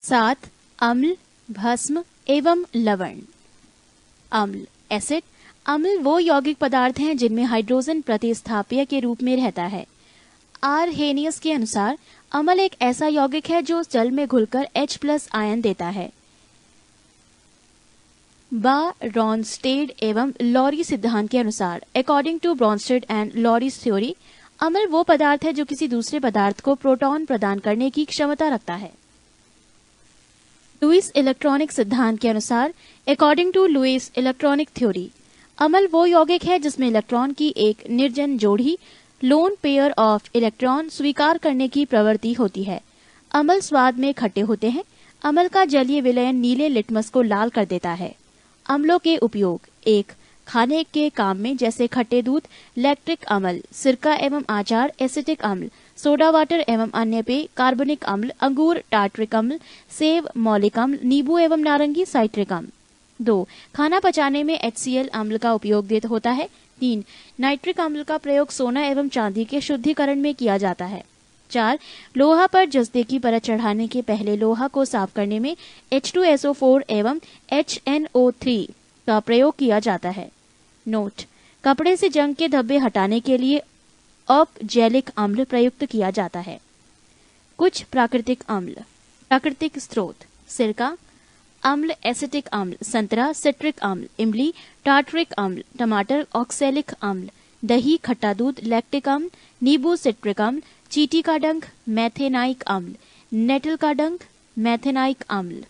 7. अम्ल, भस्म एवं लवण। अम्ल एसिड। अम्ल वो यौगिक पदार्थ हैं जिनमें हाइड्रोजन प्रतिस्थाप्य के रूप में रहता है। आरहेनियस के अनुसार अम्ल एक ऐसा यौगिक है जो जल में घुलकर H+ आयन देता है। ब्रॉन्स्टेड एवं लॉरी सिद्धांत के अनुसार according to Bronsted and Lowry's theory, अम्ल वो पदार्थ है जो किसी दूसरे पदार्थ को प्रोटॉन प्रदान करने की क्षमता रखता है। लुईस इलेक्ट्रॉनिक सिद्धांत के अनुसार according to Lewis electronic theory, अम्ल वो यौगिक है जिसमें इलेक्ट्रॉन की एक निर्जन जोड़ी लोन पेयर ऑफ इलेक्ट्रॉन स्वीकार करने की प्रवृत्ति होती है। अम्ल स्वाद में खट्टे होते हैं। अम्ल का जलीय विलयन नीले लिटमस को लाल कर देता है। अम्लों के उपयोग: 1. खाने के काम में, जैसे खट्टे दूध, लैक्टिक अम्ल, सिरका एवं आचार, एसिटिक अम्ल, सोडा वाटर एवं अन्य पेय, कार्बनिक अम्ल, अंगूर, टार्ट्रिक अम्ल, सेब, मौलिक अम्ल, नींबू एवं नारंगी, साइट्रिक अम्ल। 2. खाना पचाने में HCl अम्ल का उपयोग होता है। 3. नाइट्रिक अम्ल का प्रयोग सोना एवं चांदी के शुद्धिकरण में किया जाता है। 4. लोहा पर जस्ते की परत चढ़ाने के पहले लोहा को साफ करने में H2SO4 एवं HNO3 का प्रयोग किया जाता है। नोट: कपड़े से जंग के धब्बे हटाने के लिए अपजैलिक अम्ल प्रयुक्त किया जाता है। कुछ प्राकृतिक अम्ल। प्राकृतिक स्रोत: सिरका अम्ल, एसिटिक अम्ल, संतरा, सिट्रिक अम्ल, इमली, टार्ट्रिक अम्ल, टमाटर, ऑक्सैलिक अम्ल, दही, खट्टा दूध, लैक्टिक अम्ल, नींबू, सिट्रिक अम्ल, चींटी का डंक, मैथेनाइक अम्ल, नेटल का डंक, मैथेनाइक अम्ल।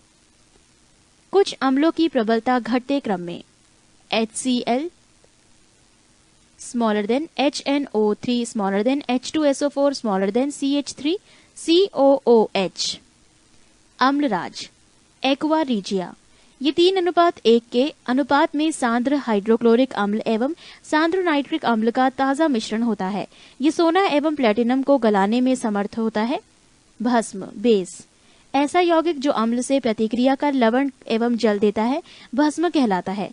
कुछ अम्लों की प्रबलता घटते क्रम में: HCl smaller than HNO3 smaller than H2SO4 smaller than CH3 COOH। Amalraj aqua regia, ये 3:1 के अनुपात में सांद्र हाइड्रोक्लोरिक अम्ल एवं सांद्र नाइट्रिक अम्ल का ताजा मिश्रण होता है। ये सोना एवं प्लेटिनम को गलाने में समर्थ होता है। भस्म बेस, ऐसा यौगिक जो अम्ल से प्रतिक्रिया कर लवण एवं जल देता है, भस्म कहलाता है।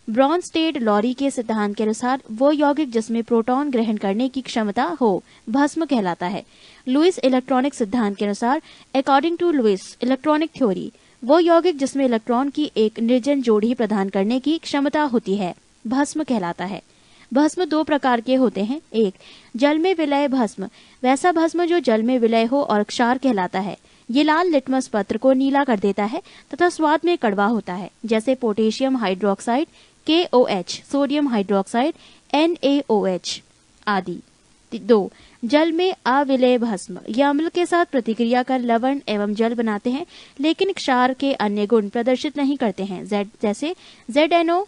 ब्रॉन्स्टेड लॉरी के सिद्धांत के अनुसार वो यौगिक जिसमें प्रोटॉन ग्रहण करने की क्षमता हो, भस्म कहलाता है। लुईस इलेक्ट्रॉनिक सिद्धांत के अनुसार according to Lewis electronic theory, वो यौगिक जिसमें इलेक्ट्रॉन की एक निर्जन जोड़ी प्रदान करने की क्षमता होती है, भस्म कहलाता है। भस्म 2 प्रकार के होते हैं। 1. जल में विलय भस्म, वैसा भस्म जो जल में विलय हो और क्षार कहलाता है। ये लाल लिटमस पत्र को नीला कर देता है तथा स्वाद में कड़वा होता है, जैसे potassium hydroxide KOH, sodium hydroxide NaOH आदि। 2. जल में अविलय भस्म, यह अम्ल के साथ प्रतिक्रिया कर लवण एवं जल बनाते हैं, लेकिन क्षार के अन्य गुण प्रदर्शित नहीं करते हैं, जैसे ZNO,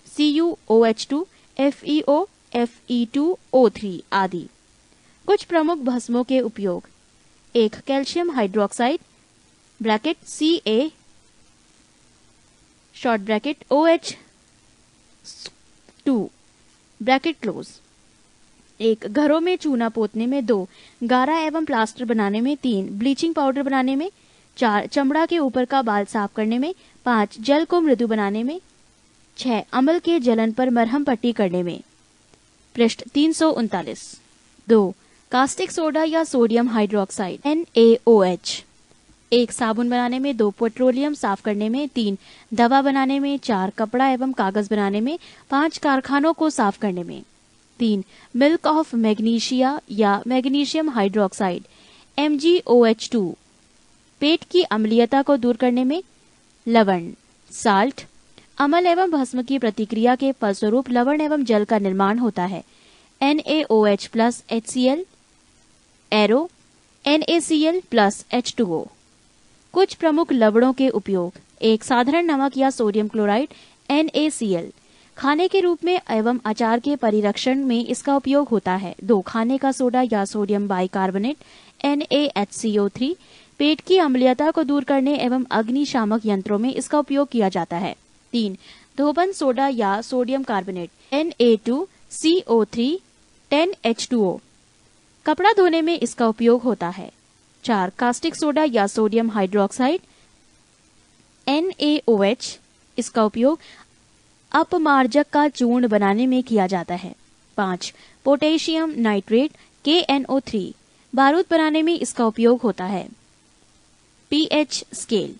CuOH2, FeO, Fe2O3 आदि। कुछ प्रमुख भस्मों के उपयोग: 1. Calcium hydroxide bracket Ca short bracket OH2 bracket close. 1. घरों में चूना पोतने में। 2. गारा एवं प्लास्टर बनाने में। 3. ब्लीचिंग पाउडर बनाने में। 4. चमड़ा के ऊपर का बाल साफ करने में। 5. जल को मृदु बनाने में। 6. अम्ल के जलन पर मरहम पट्टी करने में। पृष्ठ 339। 2. कास्टिक सोडा या सोडियम हाइड्रोक्साइड NaOH। 1. साबुन बनाने में। 2. पेट्रोलियम साफ करने में। 3. दवा बनाने में। 4. कपड़ा एवं कागज बनाने में। 5. कारखानों को साफ करने में। 3. मिल्क ऑफ मैग्नीशिया या मैग्नीशियम हाइड्रोक्साइड MgOH2, पेट की अम्लीयता को दूर करने में। लवण साल्ट, अम्ल एवं भस्म की प्रतिक्रिया के फलस्वरूप लवण एवं जल का निर्माण होता है। NaOH plus HCl arrow NaCl plus H2O। कुछ प्रमुख लवणों के उपयोग: 1. साधारण नमक या सोडियम क्लोराइड NaCl, खाने के रूप में एवं अचार के परिरक्षण में इसका उपयोग होता है। 2. खाने का सोडा या सोडियम बाइकार्बोनेट NaHCO3, पेट की अम्लीयता को दूर करने एवं अग्निशामक यंत्रों में इसका उपयोग किया जाता है। 3. धोबन सोडा या सोडियम कार्बोनेट Na2CO3 10H2O, कपड़ा धोने में इसका उपयोग होता है। 4. कास्टिक सोडा या सोडियम हाइड्रोक्साइड NaOH, इसका उपयोग अपमार्जक का चूर्ण बनाने में किया जाता है। 5. पोटेशियम नाइट्रेट KNO3, बारूद बनाने में इसका उपयोग होता है। पीएच स्केल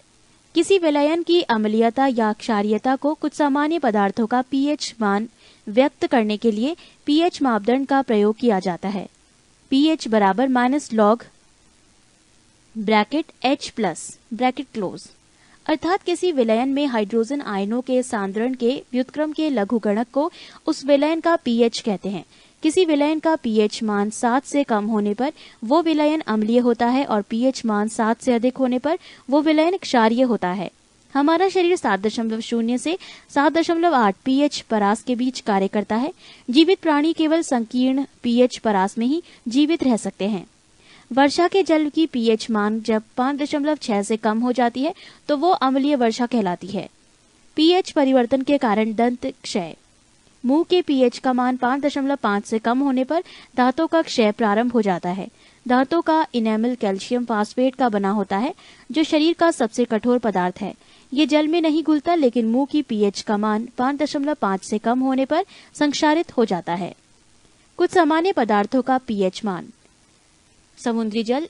किसी विलयन की अम्लीयता या क्षारीयता को कुछ सामान्य पदार्थों का पीएच मान व्यक्त करने के लिए पीएच मापदंड का प्रयोग किया जाता है। पीएच बराबर -log bracket H plus bracket close, अर्थात किसी विलयन में हाइड्रोजन आयनों के सांद्रण के व्युत्क्रम के लघुगणक को उस विलयन का पीएच कहते हैं। किसी विलयन का पीएच मान 7 से कम होने पर वो विलयन अम्लीय होता है और पीएच मान 7 से अधिक होने पर वो विलयन क्षारीय होता है। हमारा शरीर 7.0 से 7.8 पीएच परास के बीच कार्य करता है। जीवित प्राणी केवल संकीर्ण पीएच परास में ही जीवित रह सकते हैं। वर्षा के जल की पीएच मान जब 5.6 से कम हो जाती है तो वो अम्लीय वर्षा कहलाती है। पीएच परिवर्तन के कारण दंत क्षय। मुंह के पीएच का मान 5.5 से कम होने पर दांतों का क्षय प्रारंभ हो जाता है। दांतों का इनेमल कैल्शियम फास्फेट का बना होता है, जो शरीर का सबसे कठोर पदार्थ है। ये जल में नहीं घुलता, लेकिन मुंह की पीएच का मान 5.5 से कम होने पर संक्षारित हो जाता है। कुछ सामान्य पदार्थों का पीएच मान: समुद्री जल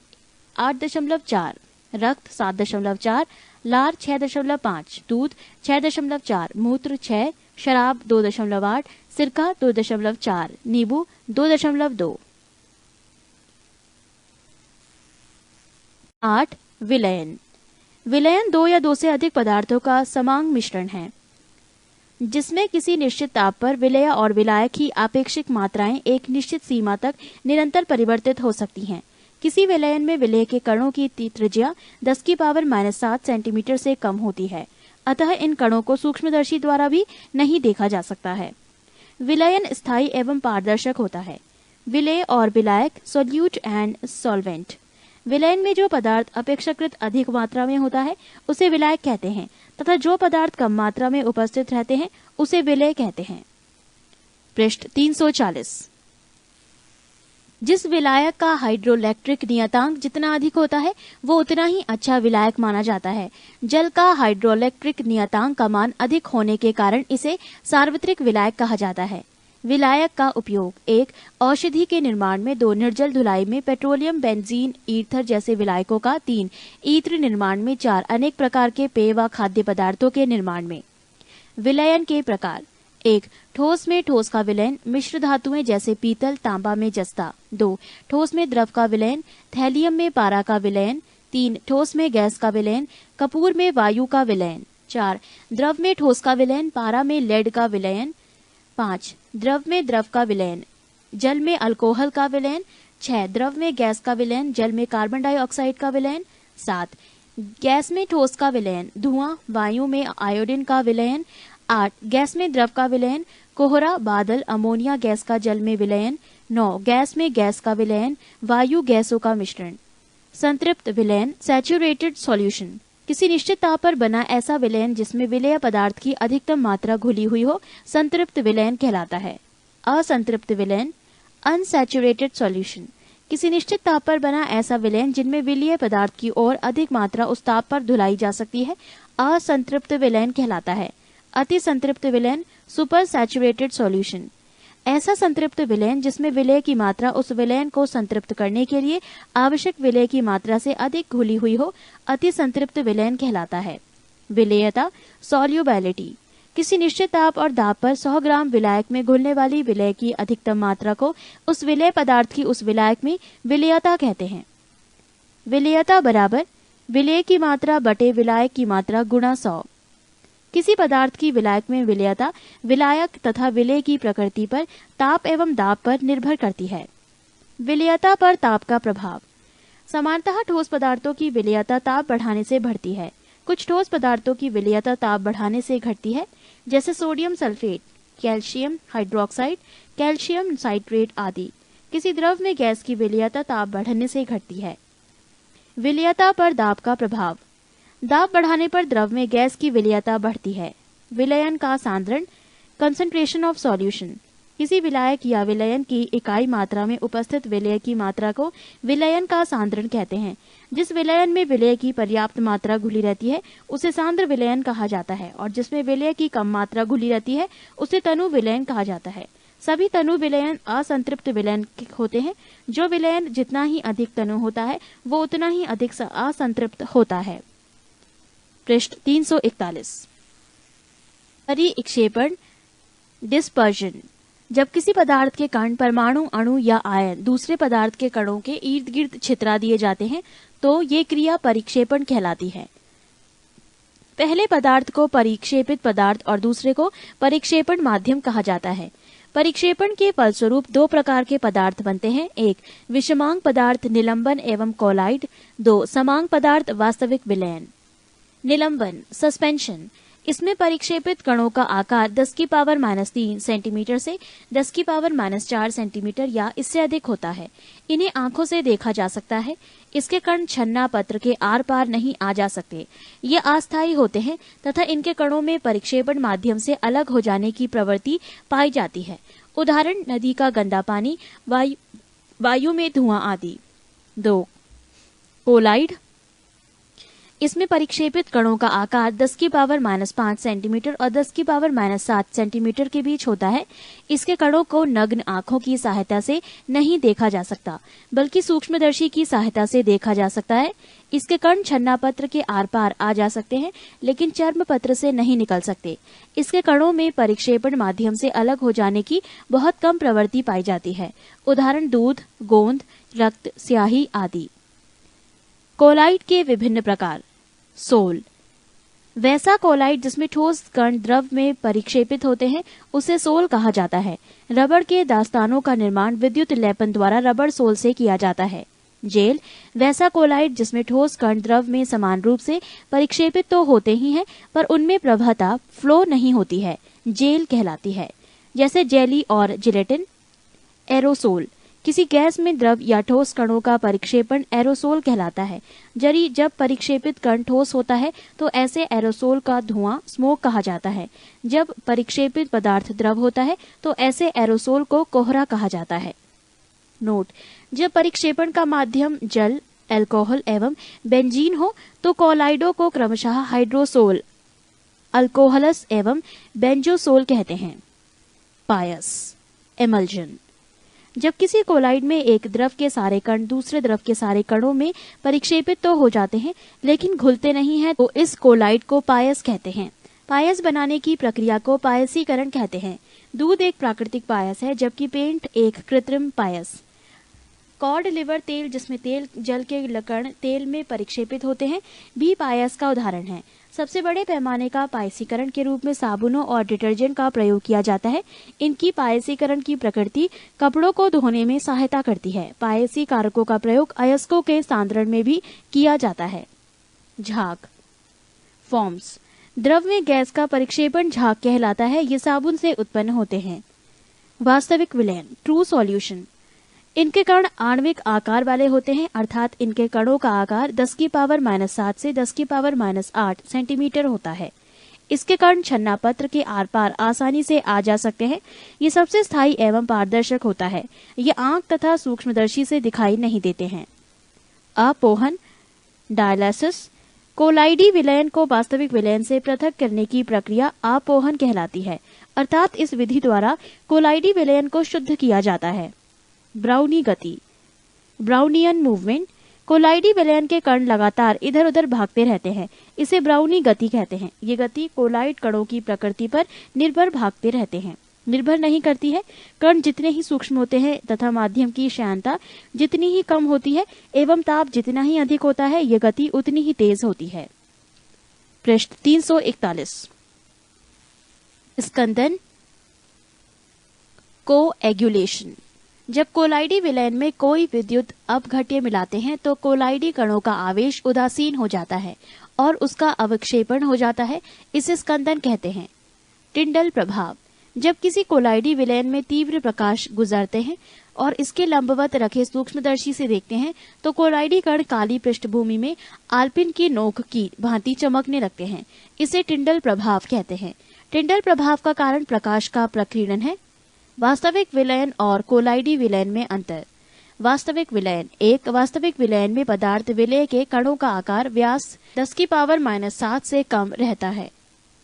8.4, रक्त 7.4, लार 6.5, दूध 6.4, मूत्र 6, शराब 2.8, सिरका 2.4, नींबू 2.2। 8. विलयन। विलयन 2 या 2 से अधिक पदार्थों का समांग मिश्रण है, जिसमें किसी निश्चित ताप पर विलय और विलायक की आपेक्षिक मात्राएं एक निश्चित सीमा तक निरंतर परिवर्तित हो सकती हैं। किसी विलयन में विलय के कणों की त्रिज्या 10⁻⁷ सेंटीमीटर से कम होती है, अतः इन कणों को सूक्ष्मदर्शी द्वारा भी नहीं देखा जा सकता है। विलयन स्थायी एवं पारदर्शक होता है। विलय और विलायक, सोल्यूट एंड सॉल्वेंट। विलयन में जो पदार्थ अपेक्षाकृत अधिक मात्रा में होता है उसे विलायक कहते हैं, तथा जो पदार्थ कम मात्रा में उपस्थित रहते हैं उसे विलय कहते हैं। पृष्ठ 340। जिस विलायक का हाइड्रोइलेक्ट्रिक नियतांक जितना अधिक होता है वो उतना ही अच्छा विलायक माना जाता है। जल का हाइड्रोइलेक्ट्रिक नियतांक का मान अधिक होने के कारण इसे सार्वत्रिक विलायक कहा जाता है। विलायक का उपयोग: 1. औषधि के निर्माण में, 2. निर्जल धुलाई में, पेट्रोलियम, बेंजीन, ईथर जैसे विलायकों का, 3. इत्र निर्माण में, 4. अनेक प्रकार के पेय व खाद्य पदार्थों के निर्माण में। विलयन के प्रकार: 1. ठोस में ठोस का विलयन, मिश्र धातुएं जैसे पीतल, तांबा में जस्ता। 2. ठोस में द्रव का विलयन, थैलियम में पारा का विलयन। 3. ठोस में गैस का विलयन, कपूर में वायु का विलयन। 4. द्रव में ठोस का विलयन, पारा में लेड का विलयन। 5. द्रव में द्रव का विलयन, जल में अल्कोहल का विलयन। 6. द्रव में गैस का विलयन, जल में कार्बन डाइऑक्साइड का विलयन। 7. गैस में ठोस का विलयन, धुआं, वायु में आयोडीन का विलयन। 8. गैस में द्रव का विलयन, कोहरा, बादल, अमोनिया गैस का जल में विलयन। 9. गैस में गैस का विलयन, वायु गैसों का मिश्रण। संतृप्त विलयन, सैचुरेटेड सॉल्यूशन। किसी निश्चित ताप पर बना ऐसा विलयन जिसमें विलेय पदार्थ की अधिकतम मात्रा घुली हुई हो, संतृप्त विलयन कहलाता है। असंतृप्त विलयन, अनसैचुरेटेड सॉल्यूशन। किसी निश्चित ताप पर बना ऐसा विलयन जिनमें विलेय पदार्थ की और अधिक मात्रा उस ताप पर धुलाई जा सकती है, असंतृप्त विलयन कहलाता है। अति संतृप्त विलयन, सुपर सैचुरेटेड सॉल्यूशन। ऐसा संतृप्त विलयन जिसमें विलेय की मात्रा उस विलयन को संतृप्त करने के लिए आवश्यक विलेय की मात्रा से अधिक घुली हुई हो, अति संतृप्त विलयन कहलाता है। विलेयता, सॉल्युबिलिटी। किसी निश्चित ताप और दाब पर 100 ग्राम विलायक में घुलने वाली विलेय की अधिकतम मात्रा को उस विलेय पदार्थ की उस विलायक में विलेयता कहते हैं। विलेयता बराबर विलेय की मात्रा बटे विलायक की मात्रा गुणा 100। किसी पदार्थ की विलायक में विलेयता विलायक तथा विलेय की प्रकृति पर, ताप एवं दाब पर निर्भर करती है। विलेयता पर ताप का प्रभाव। सामान्यतः ठोस पदार्थों की विलेयता ताप बढ़ाने से बढ़ती है। कुछ ठोस पदार्थों की विलेयता ताप बढ़ाने से घटती है, जैसे sodium sulphate, calcium hydroxide, calcium citrate आदि। किसी द्रव में गैस की विलेयता ताप बढ़ने से घटती है। विलेयता पर दाब का प्रभाव। दाब बढ़ाने पर द्रव में गैस की विलेयता बढ़ती है। विलयन का सांद्रण, कंसंट्रेशन ऑफ सॉल्यूशन। किसी विलायक या विलयन की इकाई मात्रा में उपस्थित विलेय की मात्रा को विलयन का सांद्रण कहते हैं। जिस विलयन में विलेय की पर्याप्त मात्रा घुली रहती है उसे सांद्र विलयन कहा जाता है, और जिसमें विलेय की कम मात्रा घुली रहती है उसे तनु विलयन कहा जाता है। सभी तनु विलयन असंतृप्त विलयन होते हैं। जो विलयन जितना ही अधिक तनु होता है वो उतना ही अधिक असंतृप्त होता है। पृष्ठ 341। परिक्षेपण डिस्पर्जन। जब किसी पदार्थ के कण, परमाणु, अणु या आयन दूसरे पदार्थ के कणों के इर्द गिर्द छितरा दिए जाते हैं तो ये क्रिया परिक्षेपण कहलाती है। पहले पदार्थ को परिक्षेपित पदार्थ और दूसरे को परिक्षेपण माध्यम कहा जाता है। परिक्षेपण के फलस्वरूप दो प्रकार के पदार्थ बनते हैं। एक विषमांग पदार्थ निलंबन एवं कोलाइड। दो समांग पदार्थ वास्तविक विलयन। निलंबन सस्पेंशन। इसमें परिक्षेपित कणों का आकार 10⁻³ सेंटीमीटर से 10⁻⁴ सेंटीमीटर या इससे अधिक होता है। इन्हें आंखों से देखा जा सकता है। इसके कण छन्ना पत्र के आर पार नहीं आ जा सकते। ये अस्थायी होते हैं तथा इनके कणों में परिक्षेपण माध्यम से अलग हो जाने की प्रवृत्ति पाई जाती है। उदाहरण नदी का गंदा पानी, वायु में धुआं आदि। 2 कोलाइड। इसमें परिक्षेपित कणों का आकार 10⁻⁵ सेंटीमीटर और 10⁻⁷ सेंटीमीटर के बीच होता है। इसके कणों को नग्न आंखों की सहायता से नहीं देखा जा सकता, बल्कि सूक्ष्मदर्शी की सहायता से देखा जा सकता है। इसके कण छन्ना पत्र के आर पार आ जा सकते हैं, लेकिन चर्म पत्र से नहीं निकल सकते। इसके कणों में परिक्षेपण माध्यम से अलग हो जाने की बहुत कम प्रवृत्ति पाई जाती है। उदाहरण दूध, गोंद, रक्त, स्याही आदि। कोलाइड के विभिन्न प्रकार। सोल। वैसा कोलाइड जिसमें ठोस कण द्रव में परिक्षेपित होते हैं उसे सोल कहा जाता है। रबड़ के दास्तानों का निर्माण विद्युत लेपन द्वारा रबड़ सोल से किया जाता है। जेल। वैसा कोलाइड जिसमें ठोस कण द्रव में समान रूप से परिक्षेपित तो होते ही हैं, पर उनमें प्रवाहता फ्लो नहीं होती है, जेल कहलाती है। जैसे जेली और जिलेटिन। एरोसोल। किसी गैस में द्रव या ठोस कणों का परिक्षेपण एरोसोल कहलाता है। जब परिक्षेपित कण ठोस होता है तो ऐसे एरोसोल का धुआं स्मोक कहा जाता है। जब परिक्षेपित पदार्थ द्रव होता है तो ऐसे एरोसोल को कोहरा कहा जाता है। नोट: जब परिक्षेपण का माध्यम जल, अल्कोहल एवं बेंजीन हो तो कोलाइडों को क्रमशः हाइड्रोसोल, अल्कोहलस एवं बेंजोसोल कहते हैं। पायस एमल्जन। जब किसी कोलाइड में एक द्रव के सारे कण दूसरे द्रव के सारे कणों में परिक्षेपित तो हो जाते हैं, लेकिन घुलते नहीं हैं, तो इस कोलाइड को पायस कहते हैं। पायस बनाने की प्रक्रिया को पायसीकरण कहते हैं। दूध एक प्राकृतिक पायस है, जबकि पेंट एक कृत्रिम पायस। कॉड लिवर तेल, जिसमें तेल जल के कण तेल में परिक्षेपित होते हैं, भी पायस का उदाहरण है। सबसे बड़े पैमाने का पायसीकरण के रूप में साबुनों और डिटर्जेंट का प्रयोग किया जाता है। इनकी पायसीकरण की प्रकृति कपड़ों को धोने में सहायता करती है। पायसी कारकों का प्रयोग अयस्कों के सांद्रण में भी किया जाता है। झाग फॉर्म्स। द्रव में गैस का परिक्षेपण झाग कहलाता है। ये साबुन से उत्पन्न होते हैं। वास्तविक विलयन ट्रू सॉल्यूशन। इनके कण आणविक आकार वाले होते हैं, अर्थात इनके कणों का आकार 10⁻⁷ से 10⁻8 सेंटीमीटर होता है। इसके कण छन्ना पत्र के आर पार आसानी से आ जा सकते हैं। ये सबसे स्थायी एवं पारदर्शक होता है। ये आंख तथा सूक्ष्मदर्शी से दिखाई नहीं देते हैं। अपोहन डायलिसिस। कोलाइडी विलयन को वास्तविक विलयन से पृथक करने की प्रक्रिया अपोहन कहलाती है, अर्थात इस विधि द्वारा कोलाइडी विलयन को शुद्ध किया जाता है। ब्राउनी गति ब्राउनियन मूवमेंट। कोलाइडी विलयन के कण लगातार इधर उधर भागते रहते हैं, इसे ब्राउनी गति कहते हैं। ये गति कोलाइड कणों की प्रकृति पर निर्भर नहीं करती है। कण जितने ही सूक्ष्म होते हैं तथा माध्यम की श्यानता जितनी ही कम होती है एवं ताप जितना ही अधिक होता है, ये गति उतनी ही तेज होती है। पृष्ठ 341। स्कंदन कोएगुलेशन। जब कोलाइडी विलयन में कोई विद्युत अपघट्य मिलाते हैं तो कोलाइडी कणों का आवेश उदासीन हो जाता है और उसका अवक्षेपण हो जाता है। इसे स्कंदन कहते हैं। टिंडल प्रभाव। जब किसी कोलाइडी विलयन में तीव्र प्रकाश गुजरते हैं और इसके लंबवत रखे सूक्ष्मदर्शी से देखते हैं तो कोलाइडी कण काली पृष्ठभूमि में आलपिन की नोक की भांति चमकने लगते हैं। इसे टिंडल प्रभाव कहते हैं। टिंडल प्रभाव का कारण प्रकाश का प्रकीर्णन है। वास्तविक विलयन और कोलाइडी विलयन में अंतर। वास्तविक विलयन। एक वास्तविक विलयन में पदार्थ विलय के कणों का आकार व्यास 10⁻⁷ से कम रहता है।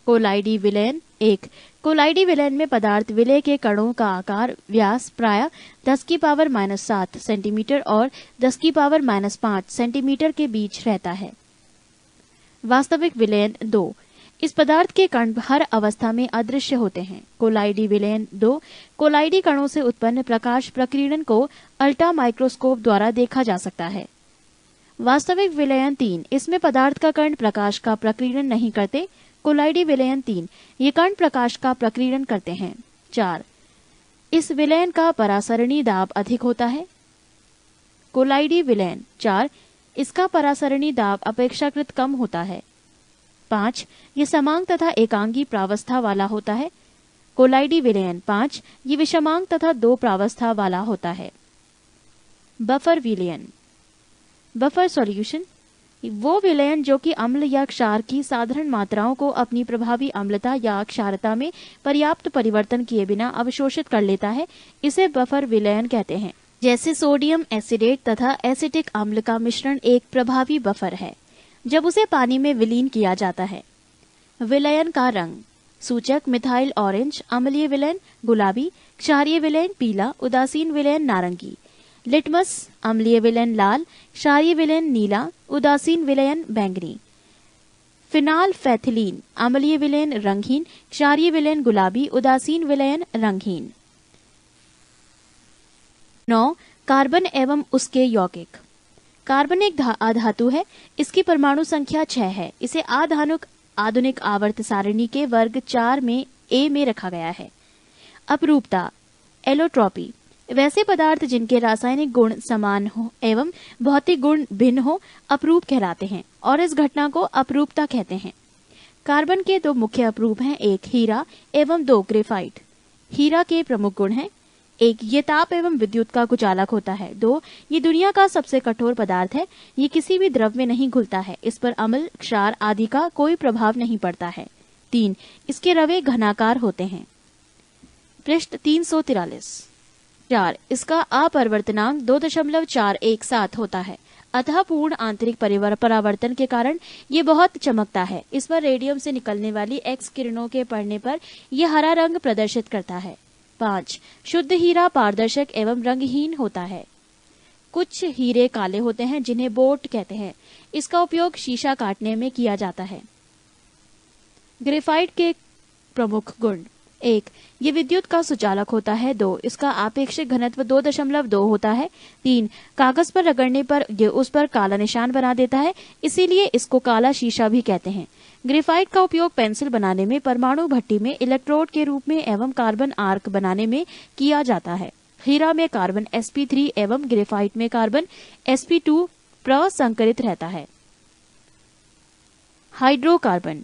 कोलाइडी विलयन। 1 कोलाइडी विलयन में पदार्थ विलय के कणों का आकार व्यास प्राय 10⁻⁷ सेंटीमीटर और 10⁻⁵ सेंटीमीटर के बीच रहता है। वास्तविक विलयन 2 इस पदार्थ के कण हर अवस्था में अदृश्य होते हैं। कोलाइडी विलयन 2 कोलाइडी कणों से उत्पन्न प्रकाश प्रकीर्णन को अल्ट्रा माइक्रोस्कोप द्वारा देखा जा सकता है। वास्तविक विलयन 3 इसमें पदार्थ का कण प्रकाश का प्रकीर्णन नहीं करते। कोलाइडी विलयन 3 ये कण प्रकाश का प्रकीर्णन करते हैं। 4 इस विलयन का परासरणी दाब अधिक होता है। कोलाइडी विलयन 4 इसका परासरणी दाब अपेक्षाकृत कम होता है। 5 ये समांग तथा एकांगी प्रावस्था वाला होता है। कोलाइडी विलयन 5 ये विषमांग तथा 2 प्रावस्था वाला होता है। बफर विलयन बफर सॉल्यूशन वो विलयन जो कि अम्ल या क्षार की साधारण मात्राओं को अपनी प्रभावी अम्लता या क्षारता में पर्याप्त परिवर्तन किए बिना अवशोषित कर लेता है, इसे बफर विलयन कहते हैं। जैसे सोडियम एसिडेट तथा एसिटिक अम्ल का मिश्रण एक प्रभावी बफर है जब उसे पानी में विलीन किया जाता है। विलयन का रंग सूचक मिथाइल ऑरेंज, अम्लीय विलयन गुलाबी, क्षारीय विलयन पीला, उदासीन विलयन नारंगी। लिटमस अम्लीय विलयन लाल, क्षारीय विलयन नीला, उदासीन विलयन बैंगनी। फिनाल फैथिलीन अम्लीय विलयन रंगहीन, क्षारीय विलयन गुलाबी, उदासीन विलयन रंगहीन। 9 कार्बन एवं उसके यौगिक। कार्बन एक अधातु है। इसकी परमाणु संख्या 6 है। इसे आधुनिक आवर्त सारणी के वर्ग 4 में ए में रखा गया है। अपरूपता एलोट्रॉपी वैसे पदार्थ जिनके रासायनिक गुण समान हो एवं भौतिक गुण भिन्न हो अपरूप कहलाते हैं और इस घटना को अपरूपता कहते हैं। कार्बन के 2 मुख्य अपरूप हैं, एक हीरा एवं 2 ग्रेफाइट। हीरा के प्रमुख गुण हैं, 1 ये ताप एवं विद्युत का कुचालक होता है। 2 ये दुनिया का सबसे कठोर पदार्थ है। ये किसी भी द्रव में नहीं घुलता है। इस पर अम्ल, क्षार आदि का कोई प्रभाव नहीं पड़ता है। 3 इसके रवे घनाकार होते हैं। पृष्ठ 343। 4 इसका अपरिवर्तनांक 2.417 होता है। अतः पूर्ण आंतरिक परावर्तन के कारण ये बहुत चमकता है। इस पर रेडियम से निकलने वाली एक्स किरणों के पड़ने पर यह हरा रंग प्रदर्शित करता है। 5 शुद्ध हीरा पारदर्शक एवं रंगहीन होता है। कुछ हीरे काले होते हैं जिन्हें बोट कहते हैं। इसका उपयोग शीशा काटने में किया जाता है। ग्रेफाइट के प्रमुख गुण 1 ये विद्युत का सुचालक होता है। 2 इसका आपेक्षिक घनत्व 2.2 होता है। 3 कागज पर रगड़ने पर ये उस पर काला निशान बना देता है, इसीलिए इसको काला शीशा भी कहते हैं। ग्रेफाइट का उपयोग पेंसिल बनाने में, परमाणु भट्टी में इलेक्ट्रोड के रूप में एवं कार्बन आर्क बनाने में किया जाता है। हीरा में कार्बन sp3 एवं ग्रेफाइट में कार्बन sp2 प्रसंकरित रहता है। हाइड्रोकार्बन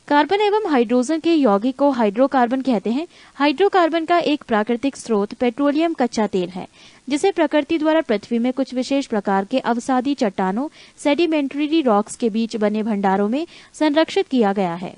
कार्बन एवं हाइड्रोजन के यौगिक को हाइड्रोकार्बन कहते हैं। हाइड्रोकार्बन का एक प्राकृतिक स्रोत पेट्रोलियम कच्चा तेल है, जिसे प्रकृति द्वारा पृथ्वी में कुछ विशेष प्रकार के अवसादी चट्टानों सेडिमेंट्री रॉक्स के बीच बने भंडारों में संरक्षित किया गया है।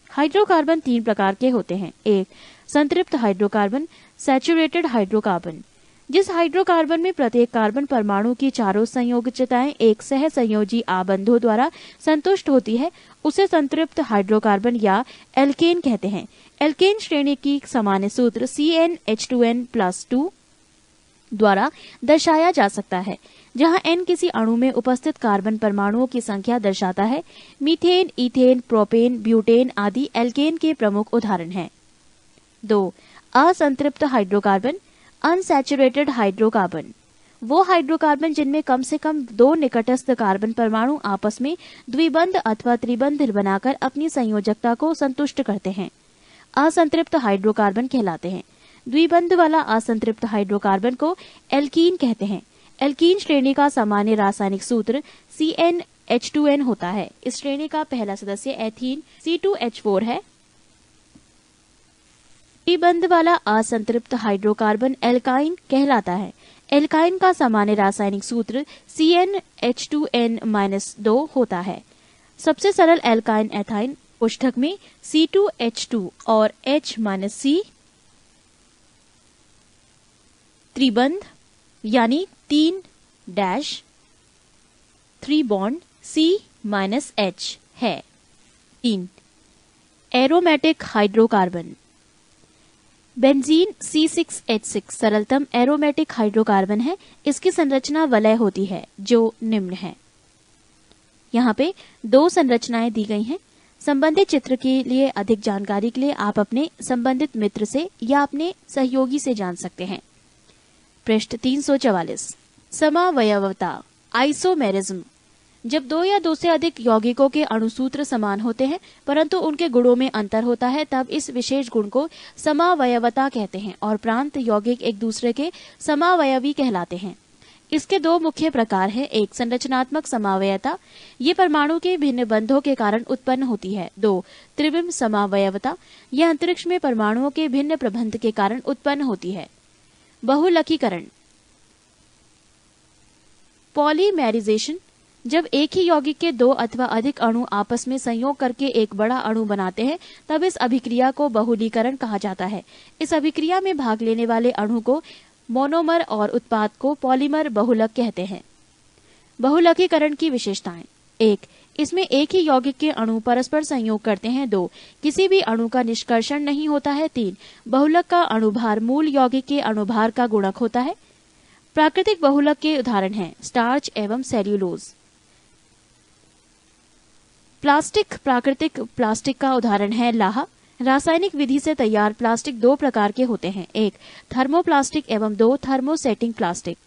हाइड्रोकार्बन 3 प्रकार के होते हैं। 1 संतृप्त हाइड्रोकार्बन, सैचुरेटेड हाइड्रोकार्बन। जिस हाइड्रोकार्बन में प्रत्येक कार्बन परमाणु की चारों संयोजकताएं एक सह संयोजी आबंधों द्वारा संतुष्ट होती है, उसे संतृप्त हाइड्रोकार्बन या एल्केन कहते हैं। एल्केन श्रेणी की सामान्य सूत्र CnH2n+2 द्वारा दर्शाया जा सकता है, जहां n किसी अणु में उपस्थित कार्बन परमाणुओं की संख्या दर्शाता है। मीथेन, इथेन, प्रोपेन, ब्यूटेन आदि एल्केन के प्रमुख उदाहरण हैं। 2 असंतृप्त हाइड्रोकार्बन, अनसैचुरेटेड हाइड्रोकार्बन। वो हाइड्रोकार्बन जिनमें कम से कम 2 निकटस्थ कार्बन परमाणु आपस में द्विबंध अथवा त्रिबंध बनाकर अपनी संयोजकता को संतुष्ट करते हैं, असंतृप्त हाइड्रोकार्बन कहलाते हैं। द्विबंध वाला असंतृप्त हाइड्रोकार्बन को एल्कीन कहते हैं। एल्कीन श्रेणी का सामान्य रासायनिक सूत्र CnH2n होता है। इस श्रेणी का पहला सदस्य एथीन C2H4 है। द्विबंध वाला असंतृप्त हाइड्रोकार्बन एल्काइन कहलाता है। एल्काइन का सामान्य रासायनिक सूत्र CnH2n-2 होता है। सबसे सरल एल्काइन एथाइन कोष्ठक में C2H2 और H-C त्रिबंध यानी 3 बॉन्ड C-H है। 3 एरोमेटिक हाइड्रोकार्बन। बेंजीन C6H6 सरलतम एरोमेटिक हाइड्रोकार्बन है। इसकी संरचना वलय होती है जो निम्न है। यहाँ पे 2 संरचनाएं दी गई हैं। संबंधित चित्र के लिए अधिक जानकारी के लिए आप अपने संबंधित मित्र से या अपने सहयोगी से जान सकते हैं। पृष्ठ 344। समावयवता आइसोमेरिज्म। जब 2 या 2 से अधिक यौगिकों के अणुसूत्र समान होते हैं परंतु उनके गुणों में अंतर होता है तब इस विशेष गुण को समावयवता कहते हैं और प्रांत यौगिक एक दूसरे के समावयवी कहलाते हैं। इसके 2 मुख्य प्रकार हैं। एक संरचनात्मक समावयता, ये परमाणु के भिन्न बंधों के कारण उत्पन्न होती है। 2 त्रिविम समावयवता, यह अंतरिक्ष में परमाणुओं के भिन्न प्रबंध के कारण उत्पन्न होती है। बहुलकीकरण पॉलीमेराइजेशन, जब एक ही यौगिक के 2 अथवा अधिक अणु आपस में संयोग करके एक बड़ा अणु बनाते हैं तब इस अभिक्रिया को बहुलीकरण कहा जाता है। इस अभिक्रिया में भाग लेने वाले अणु को मोनोमर और उत्पाद को पॉलीमर बहुलक कहते हैं। बहुलकीकरण की विशेषताएं। 1 इसमें एक ही यौगिक के अणु परस्पर संयोग करते हैं। 2 किसी भी अणु का निष्कर्षण नहीं होता है। 3 बहुलक का अणुभार मूल यौगिक के अणुभार का गुणक होता है। प्राकृतिक बहुलक के उदाहरण हैं स्टार्च एवं सेल्यूलोज। प्लास्टिक प्राकृतिक प्लास्टिक का उदाहरण है लाहा। रासायनिक विधि से तैयार प्लास्टिक 2 प्रकार के होते हैं। 1 थर्मोप्लास्टिक एवं 2 थर्मोसेटिंग प्लास्टिक।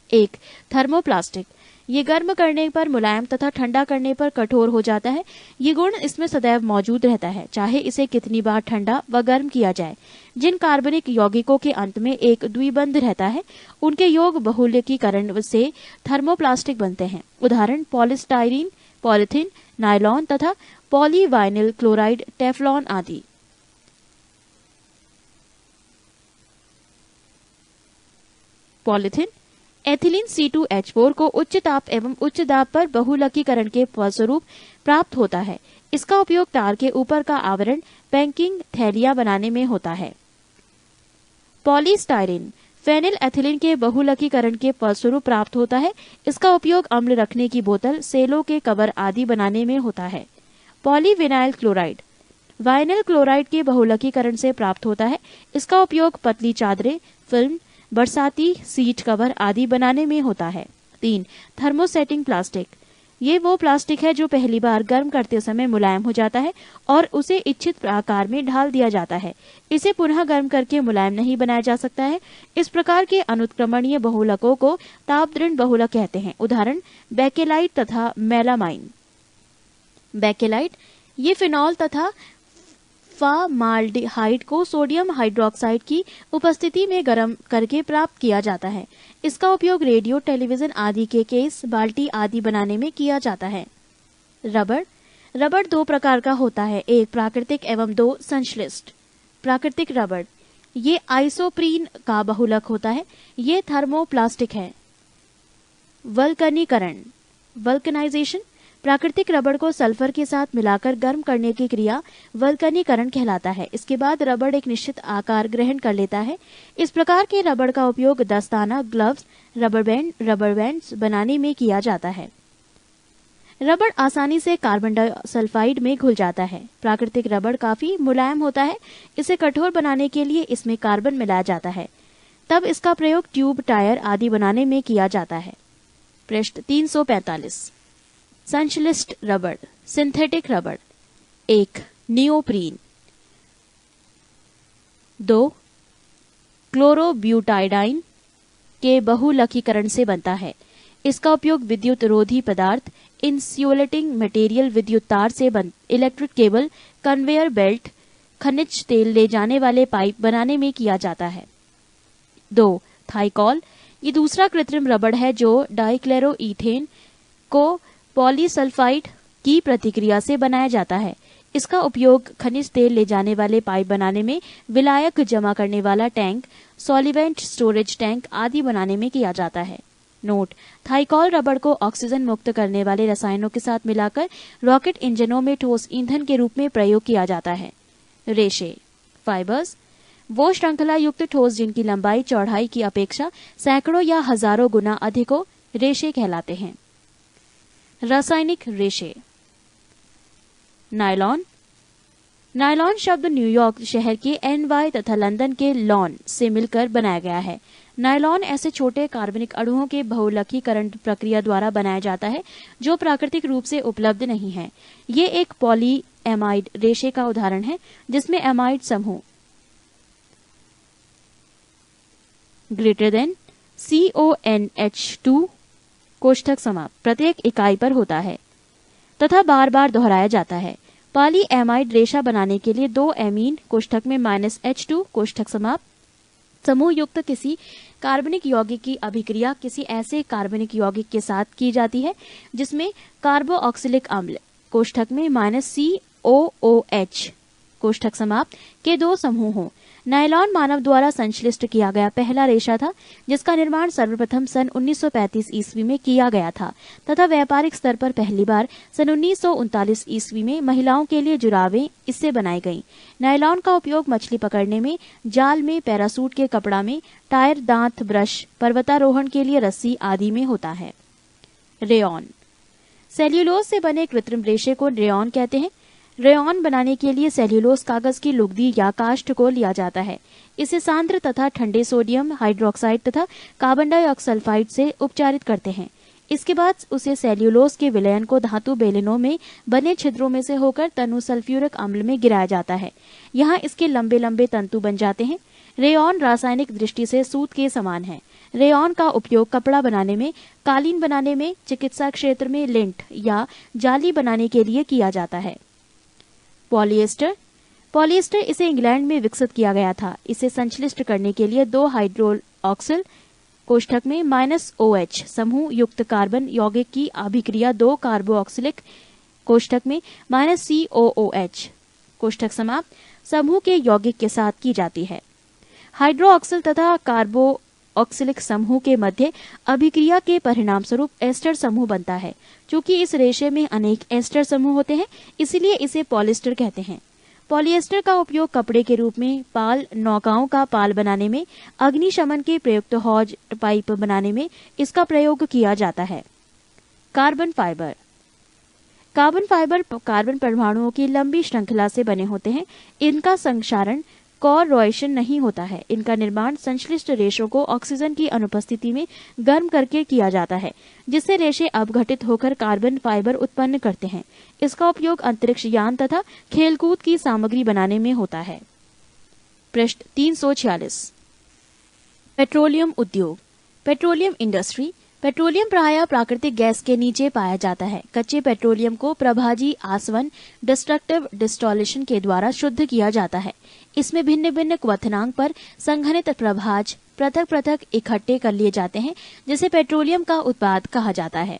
1 थर्मोप्लास्टिक, ये गर्म करने पर मुलायम तथा ठंडा करने पर कठोर हो जाता है। ये गुण इसमें सदैव मौजूद रहता है चाहे इसे कितनी बार ठंडा व गर्म किया जाए। जिन कार्बनिक यौगिकों के अंत में एक द्विबंध रहता है उनके योग बहुलकीकरण से थर्मोप्लास्टिक बनते हैं। उदाहरण पॉलीस्टाइरीन, पॉलीथीन, नायलॉन तथा पॉलीवाइनिल क्लोराइड, टेफ्लॉन आदि। पॉलीथीन एथिलीन C2H4 को उच्च ताप एवं उच्च दाब पर बहुलकीकरण के फलस्वरूप प्राप्त होता है। इसका उपयोग तार के ऊपर का आवरण पैकिंग थैलियां बनाने में होता है। पॉलीस्टाइरीन फेनिल एथिलीन के बहुलकीकरण के फलस्वरूप प्राप्त होता है। इसका उपयोग अम्ल रखने की बोतल, सेलों के कवर आदि बनाने में होता है। पॉलीविनाइल क्लोराइड वाइनिल क्लोराइड के बहुलकीकरण से प्राप्त होता है। इसका उपयोग पतली चादरें, फिल्म, बरसाती सीट कवर आदि बनाने में होता है। 3 थर्मोसेटिंग प्लास्टिक, ये वो प्लास्टिक है जो पहली बार गर्म करते समय मुलायम हो जाता है और उसे इच्छित आकार में ढाल दिया जाता है। इसे पुनः गर्म करके मुलायम नहीं बनाया जा सकता है। इस प्रकार के अनुत्क्रमणीय बहुलकों को तापदृढ़ बहुलक कहते हैं। उदाहरण बेकेलाइट तथा मेलामाइन। बेकेलाइट ये फिनॉल तथा फॉर्माल्डिहाइड को सोडियम हाइड्रोक्साइड की उपस्थिति में गर्म करके प्राप्त किया जाता है। इसका उपयोग रेडियो, टेलीविजन आदि के केस, बाल्टी आदि बनाने में किया जाता है। रबड़ 2 प्रकार का होता है। 1 प्राकृतिक एवं 2 संश्लिष्ट। प्राकृतिक रबड़ ये आइसोप्रीन का बहुलक होता है। ये थर्मोप्लास्टिक है। वल्कनीकरण वल्कनाइजेशन, प्राकृतिक रबड़ को सल्फर के साथ मिलाकर गर्म करने की क्रिया वल्कनीकरण कहलाता है। इसके बाद रबड़ एक निश्चित आकार ग्रहण कर लेता है। इस प्रकार के रबड़ का उपयोग दस्ताना, ग्लव्स, रबर बैंड्स बनाने में किया जाता है। रबड़ आसानी से कार्बन डाइसल्फाइड में घुल जाता है। प्राकृतिक रबड़ काफी मुलायम होता है। इसे कठोर बनाने के लिए इसमें कार्बन मिलाया जाता है। तब इसका प्रयोग ट्यूब, टायर आदि बनाने में किया जाता है। पृष्ठ 345। संश्लिष्ट रबड़ सिंथेटिक रबड़। 1 नियोप्रीन। 2 क्लोरोब्यूटाइडाइन के बहुलकीकरण से बनता है। इसका उपयोग विद्युत रोधी पदार्थ, इंसुलेटिंग मटेरियल, विद्युत तार से इलेक्ट्रिक केबल, कन्वेयर बेल्ट, खनिज तेल ले जाने वाले पाइप बनाने में किया जाता है। 2 थाइकॉल ये दूसरा कृत्रिम रबड़ है जो डाइक्लोरोईथेन को पॉलीसल्फाइड की प्रतिक्रिया से बनाया जाता है। इसका उपयोग खनिज तेल ले जाने वाले पाइप बनाने में, विलायक जमा करने वाला टैंक, सॉल्वेंट स्टोरेज टैंक आदि बनाने में किया जाता है। नोट: थाइकॉल रबड़ को ऑक्सीजन मुक्त करने वाले रसायनों के साथ मिलाकर रॉकेट इंजनों में ठोस ईंधन के रूप में प्रयोग किया जाता है। रेशे फाइबर्स वो श्रृंखला युक्त ठोस जिनकी लंबाई चौड़ाई की अपेक्षा सैकड़ों या हजारों गुना अधिक हो, रेशे कहलाते हैं। रासायनिक रेशे नायलॉन नायलॉन शब्द न्यूयॉर्क शहर के NY तथा लंदन के लॉन से मिलकर बनाया गया है। नायलॉन ऐसे छोटे कार्बनिक अणुओं के बहुलकीकरण प्रक्रिया द्वारा बनाया जाता है जो प्राकृतिक रूप से उपलब्ध नहीं है। ये एक पॉलीएमाइड रेशे का उदाहरण है जिसमें एमाइड समूह ग्रेटर देन CONH2 कोष्ठक समाप्त प्रत्येक इकाई पर होता है तथा बार बार दोहराया जाता है। पॉलीएमाइड रेशा बनाने के लिए 2 एमीन कोष्ठक में -H2 कोष्ठक समाप्त समूह युक्त किसी कार्बनिक यौगिक की अभिक्रिया किसी ऐसे कार्बनिक यौगिक के साथ की जाती है जिसमें कार्बोऑक्सिलिक अम्ल कोष्ठक में -COOH कोष्ठक समाप्त के 2 समूह हों। नायलॉन मानव द्वारा संश्लिष्ट किया गया पहला रेशा था जिसका निर्माण सर्वप्रथम सन 1935 ईस्वी में किया गया था तथा व्यापारिक स्तर पर पहली बार सन 1939 ईस्वी में महिलाओं के लिए जुराबें इससे बनाई गईं। नायलॉन का उपयोग मछली पकड़ने में, जाल में, पैरासूट के कपड़ा में, टायर, दांत ब्रश, पर्वतारोहण के लिए रस्सी आदि में होता है। रेयॉन सेल्यूलोज से बने कृत्रिम रेशे को रेयॉन कहते हैं। रेयॉन बनाने के लिए सेल्यूलोज कागज की लुगदी या काष्ठ को लिया जाता है। इसे सांद्र तथा ठंडे सोडियम हाइड्रोक्साइड तथा कार्बन डाइऑक्सल्फाइड से उपचारित करते हैं। इसके बाद उसे सेल्यूलोज के विलयन को धातु बेलनों में बने छिद्रों में से होकर तनु सल्फ्यूरिक अम्ल में गिराया जाता है। यहाँ इसके लंबे लंबे तंतु बन जाते हैं। रेयॉन रासायनिक दृष्टि से सूत के समान है। रेयॉन का उपयोग कपड़ा बनाने में, कालीन बनाने में, चिकित्सा क्षेत्र में लिंट या जाली बनाने के लिए किया जाता है। पॉलिएस्टर इसे इंग्लैंड में विकसित किया गया था। इसे संश्लिष्ट करने के लिए 2 हाइड्रोल ऑक्सिल कोष्ठक में -OH समूह युक्त कार्बन यौगिक की अभिक्रिया 2 कार्बोऑक्सिलिक कोष्ठक में -COOH कोष्ठक समाप्त समूह के यौगिक के साथ की जाती है। हाइड्रोक्सिल तथा कार्बोऑक्सिलिक समूह के मध्य अभिक्रिया के परिणाम स्वरूप एस्टर समूह बनता है। चूंकि इस रेशे में अनेक एस्टर समूह होते हैं, इसलिए इसे पॉलिएस्टर कहते हैं। पॉलिएस्टर का उपयोग कपड़े के रूप में, पाल, नौकाओं का पाल बनाने में, अग्निशमन के प्रयुक्त हौज पाइप बनाने में इसका प्रयोग किया जाता है। कार्बन फाइबर कार्बन परमाणुओं की लंबी श्रृंखला से बने होते हैं। इनका संक्षारण कोरोएशन नहीं होता है। इनका निर्माण संश्लिष्ट रेशों को ऑक्सीजन की अनुपस्थिति में गर्म करके किया जाता है, जिससे रेशे अपघटित होकर कार्बन फाइबर उत्पन्न करते हैं। इसका उपयोग अंतरिक्ष यान तथा खेलकूद की सामग्री बनाने में होता है। पृष्ठ 346। पेट्रोलियम उद्योग, पेट्रोलियम इंडस्ट्री। पेट्रोलियम प्रायः प्राकृतिक गैस के नीचे पाया जाता है। कच्चे पेट्रोलियम को प्रभाजी आसवन डिस्ट्रक्टिव डिस्टॉलेशन के द्वारा शुद्ध किया जाता है। इसमें भिन्न भिन्न क्वथनांक पर संघनित प्रभाज पृथक पृथक इकट्ठे कर लिए जाते हैं, जिसे पेट्रोलियम का उत्पाद कहा जाता है।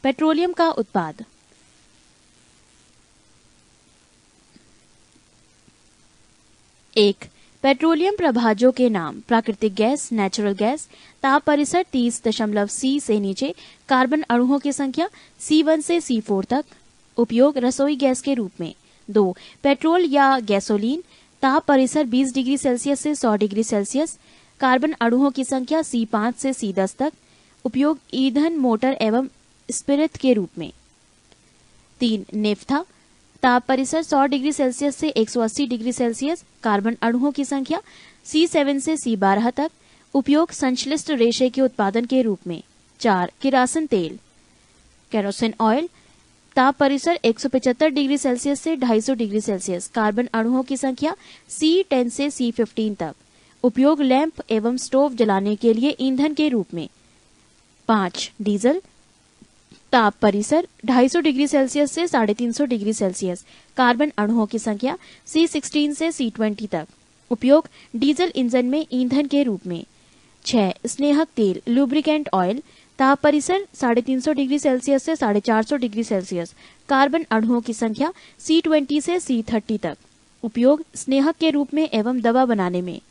पेट्रोलियम का उत्पाद 1. पेट्रोलियम प्रभाजों के नाम: प्राकृतिक गैस, नेचुरल गैस। ताप परिसर 30 C से नीचे। कार्बन अणुओं की संख्या C1 से C4 तक। उपयोग रसोई गैस के रूप में। 2. पेट्रोल या गैसोलीन। ताप परिसर 20 डिग्री सेल्सियस से 100 डिग्री सेल्सियस। कार्बन अणुओं की संख्या C5 से C10 तक। उपयोग ईंधन, मोटर एवं स्पिरिट के रूप में। 3. नेफ्था। ताप परिसर 100 डिग्री सेल्सियस से 180 डिग्री सेल्सियस। कार्बन अणुओं की संख्या C7 से C12 तक। उपयोग संश्लिष्ट रेशे के उत्पादन के रूप में। 4. किरासन तेल, केरोसिन ऑयल। ताप परिसर 175 डिग्री सेल्सियस से 250 डिग्री सेल्सियस। कार्बन अणुओं की संख्या C10 से C15 तक। उपयोग लैंप एवं स्टोव जलाने के लिए ईंधन के रूप में। 5. डीजल। ताप परिसर 250 डिग्री सेल्सियस से 350 डिग्री सेल्सियस। कार्बन अणुओं की संख्या C16 से C20 तक। उपयोग डीजल इंजन में ईंधन के रूप में। 6. स्नेहक तेल, लुब्रिकेंट ऑयल। ताप परिसर 350 डिग्री सेल्सियस से 450 डिग्री सेल्सियस। कार्बन अणुओं की संख्या C20 से C30 तक। उपयोग स्नेहक के रूप में एवं दवा बनाने में।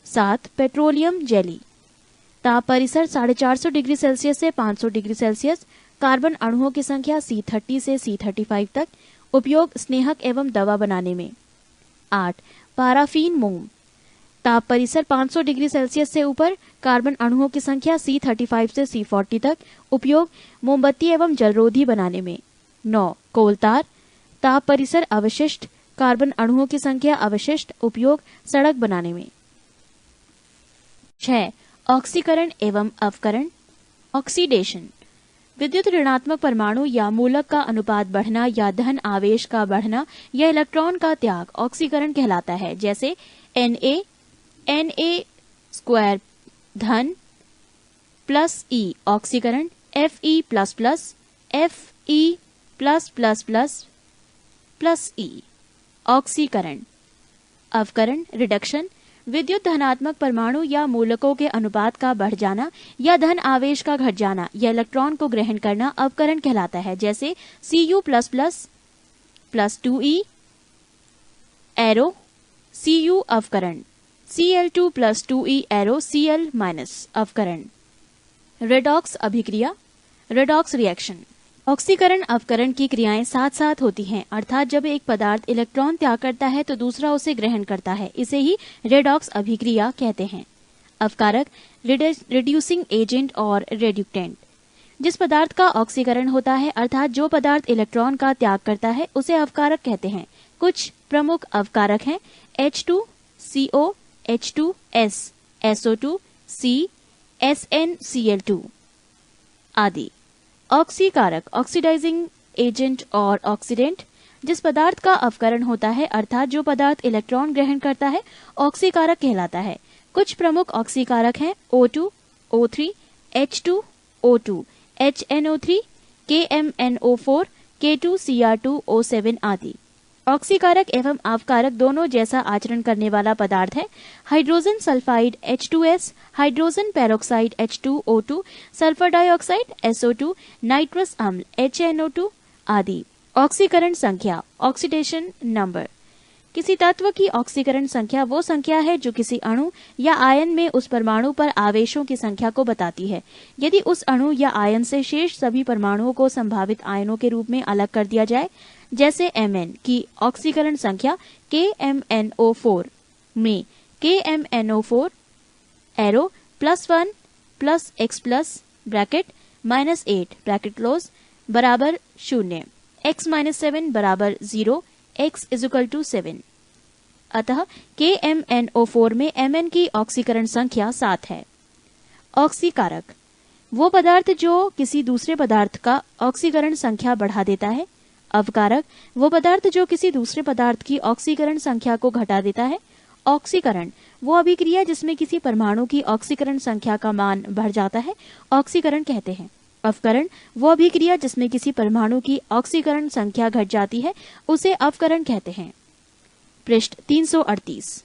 7. Petroleum jelly. ताप परिसर 450 डिग्री सेल्सियस से 500 डिग्री सेल्सियस। कार्बन अणुओं की संख्या C30 से C35 तक। उपयोग स्नेहक एवं दवा बनाने में। 8. पाराफीन मोम। ताप परिसर 500 डिग्री सेल्सियस से ऊपर। कार्बन अणुओं की संख्या C35 से C40 तक। उपयोग मोमबत्ती एवं जलरोधी बनाने में। 9. कोलतार। ताप परिसर अवशिष्ट कार्बन अणुओं की संख्या, अवशिष्ट, उपयोग, सड़क बनाने में। 6. ऑक्सीकरण एवं अवकरण, ऑक्सीडेशन। विद्युत ऋणात्मक परमाणु या मूलक का अनुपात बढ़ना या धन आवेश का बढ़ना या इलेक्ट्रॉन का त्याग ऑक्सीकरण कहलाता है। जैसे Na धन प्लस E ऑक्सीकरण, Fe प्लस E ऑक्सीकरण। अवकरण रिडक्शन, विद्युत धनात्मक परमाणु या मूलकों के अनुपात का बढ़ जाना या धन आवेश का घट जाना या इलेक्ट्रॉन को ग्रहण करना अवकरण कहलाता है। जैसे Cu++ 2E एरो Cu अवकरण, Cl2+2E एरो Cl- अवकरण। रेडॉक्स अभिक्रिया, रेडॉक्स रिएक्शन। ऑक्सीकरण अवकरण की क्रियाएं साथ साथ होती हैं, अर्थात जब एक पदार्थ इलेक्ट्रॉन त्याग करता है तो दूसरा उसे ग्रहण करता है। इसे ही रेडॉक्स अभिक्रिया कहते हैं। अवकारक, रिड्यूसिंग एजेंट और रेड्यूक्टेंट। जिस पदार्थ का ऑक्सीकरण होता है अर्थात जो पदार्थ इलेक्ट्रॉन का त्याग करता है उसे अवकारक कहते हैं। कुछ प्रमुख अवकारक हैं H2CO, H2S, SO2, C, SnCl2 आदि। ऑक्सीकारक, ऑक्सीडाइजिंग एजेंट और ऑक्सीडेंट। जिस पदार्थ का अवकरण होता है अर्थात जो पदार्थ इलेक्ट्रॉन ग्रहण करता है ऑक्सीकारक कहलाता है। कुछ प्रमुख ऑक्सीकारक हैं O2, O3, H2O2, HNO3, KMNO4, K2Cr2O7 आदि। ऑक्सीकारक एवं अवकारक दोनों जैसा आचरण करने वाला पदार्थ है। Hydrogen sulphide H2S, hydrogen peroxide H2O2, sulphur dioxide SO2, nitrous अम्ल HNO2 आदि। ऑक्सीकरण संख्या, ऑक्सीडेशन नंबर। किसी तत्व की ऑक्सीकरण संख्या वो संख्या है जो किसी अणु या आयन में उस परमाणु पर आवेशों की संख्या को बताती है। यदि उस अणु या आयन से शेष सभी परमाणुओं को संभावित आयनों के रूप में अलग कर दिया जाए, जैसे Mn की ऑक्सीकरण संख्या KMNO4 में KMNO4 arrow +1 + X+ bracket -8 bracket close बराबर 0, X-7 बराबर 0, X = 7। अतः KMNO4 में Mn की ऑक्सीकरण संख्या 7 है। ऑक्सीकारक वो पदार्थ जो किसी दूसरे पदार्थ का ऑक्सीकरण संख्या बढ़ा देता है। अवकारक वो पदार्थ जो किसी दूसरे पदार्थ की ऑक्सीकरण संख्या को घटा देता है। ऑक्सीकरण वो अभिक्रिया जिसमें किसी परमाणु की ऑक्सीकरण संख्या का मान बढ़ जाता है, ऑक्सीकरण कहते हैं। अवकरण वो अभिक्रिया जिसमें किसी परमाणु की ऑक्सीकरण संख्या घट जाती है, उसे अवकरण कहते हैं। पृष्ठ 338।